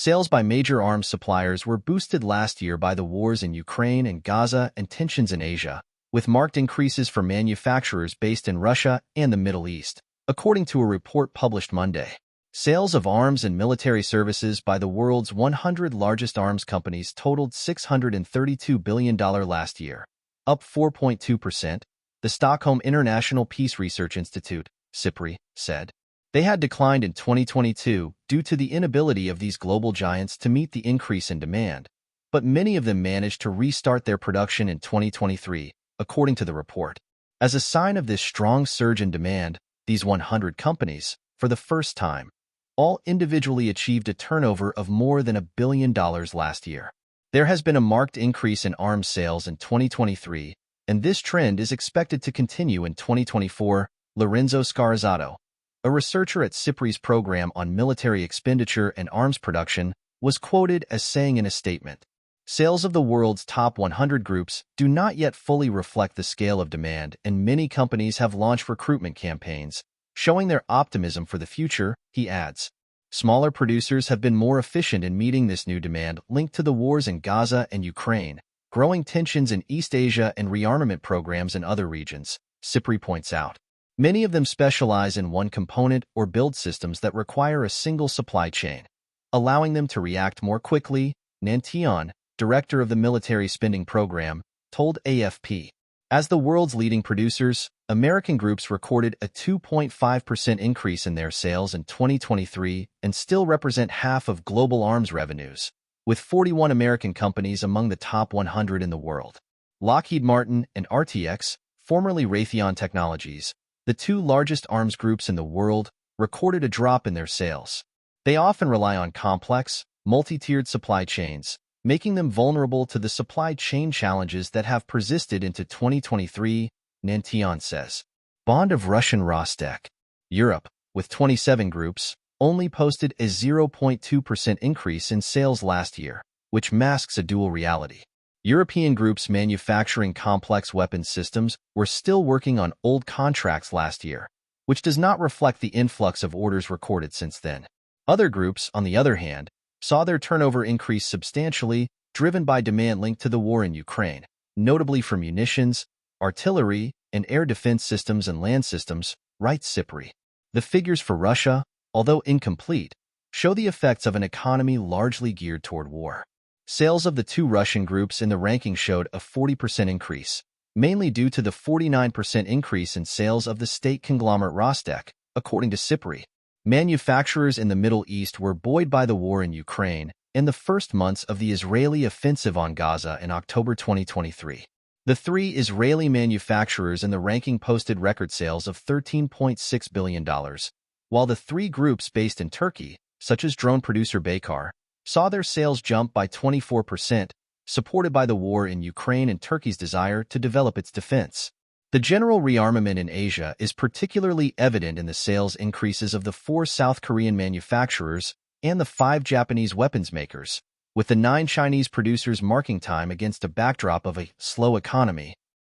Sales by major arms suppliers were boosted last year by the wars in Ukraine and Gaza and tensions in Asia, with marked increases for manufacturers based in Russia and the Middle East, according to a report published Monday. Sales of arms and military services by the world's 100 largest arms companies totaled $632 billion last year, up 4.2%, the Stockholm International Peace Research Institute, SIPRI, said. They had declined in 2022 due to the inability of these global giants to meet the increase in demand, but many of them managed to restart their production in 2023, according to the report. As a sign of this strong surge in demand, these 100 companies, for the first time, all individually achieved a turnover of more than $1 billion last year. There has been a marked increase in arms sales in 2023, and this trend is expected to continue in 2024, Lorenzo Scarizzato, a researcher at SIPRI's program on military expenditure and arms production, was quoted as saying in a statement, "Sales of the world's top 100 groups do not yet fully reflect the scale of demand, and many companies have launched recruitment campaigns, showing their optimism for the future," he adds. Smaller producers have been more efficient in meeting this new demand linked to the wars in Gaza and Ukraine, growing tensions in East Asia and rearmament programs in other regions, SIPRI points out. Many of them specialize in one component or build systems that require a single supply chain, allowing them to react more quickly, Nantion, director of the Military Spending Program, told AFP. As the world's leading producers, American groups recorded a 2.5% increase in their sales in 2023 and still represent half of global arms revenues, with 41 American companies among the top 100 in the world. Lockheed Martin and RTX, formerly Raytheon Technologies, the two largest arms groups in the world, recorded a drop in their sales. They often rely on complex, multi-tiered supply chains, making them vulnerable to the supply chain challenges that have persisted into 2023, Nantion says. Bond of Russian Rostec. Europe, with 27 groups, only posted a 0.2% increase in sales last year, which masks a dual reality. European groups manufacturing complex weapons systems were still working on old contracts last year, which does not reflect the influx of orders recorded since then. Other groups, on the other hand, saw their turnover increase substantially, driven by demand linked to the war in Ukraine, notably for munitions, artillery, and air defense systems and land systems, writes SIPRI. The figures for Russia, although incomplete, show the effects of an economy largely geared toward war. Sales of the two Russian groups in the ranking showed a 40% increase, mainly due to the 49% increase in sales of the state conglomerate Rostec, according to SIPRI. Manufacturers in the Middle East were buoyed by the war in Ukraine and the first months of the Israeli offensive on Gaza in October 2023. The three Israeli manufacturers in the ranking posted record sales of $13.6 billion, while the three groups based in Turkey, such as drone producer Baykar, saw their sales jump by 24%, supported by the war in Ukraine and Turkey's desire to develop its defense. The general rearmament in Asia is particularly evident in the sales increases of the 4 South Korean manufacturers and the 5 Japanese weapons makers, with the 9 Chinese producers marking time against a backdrop of a slow economy,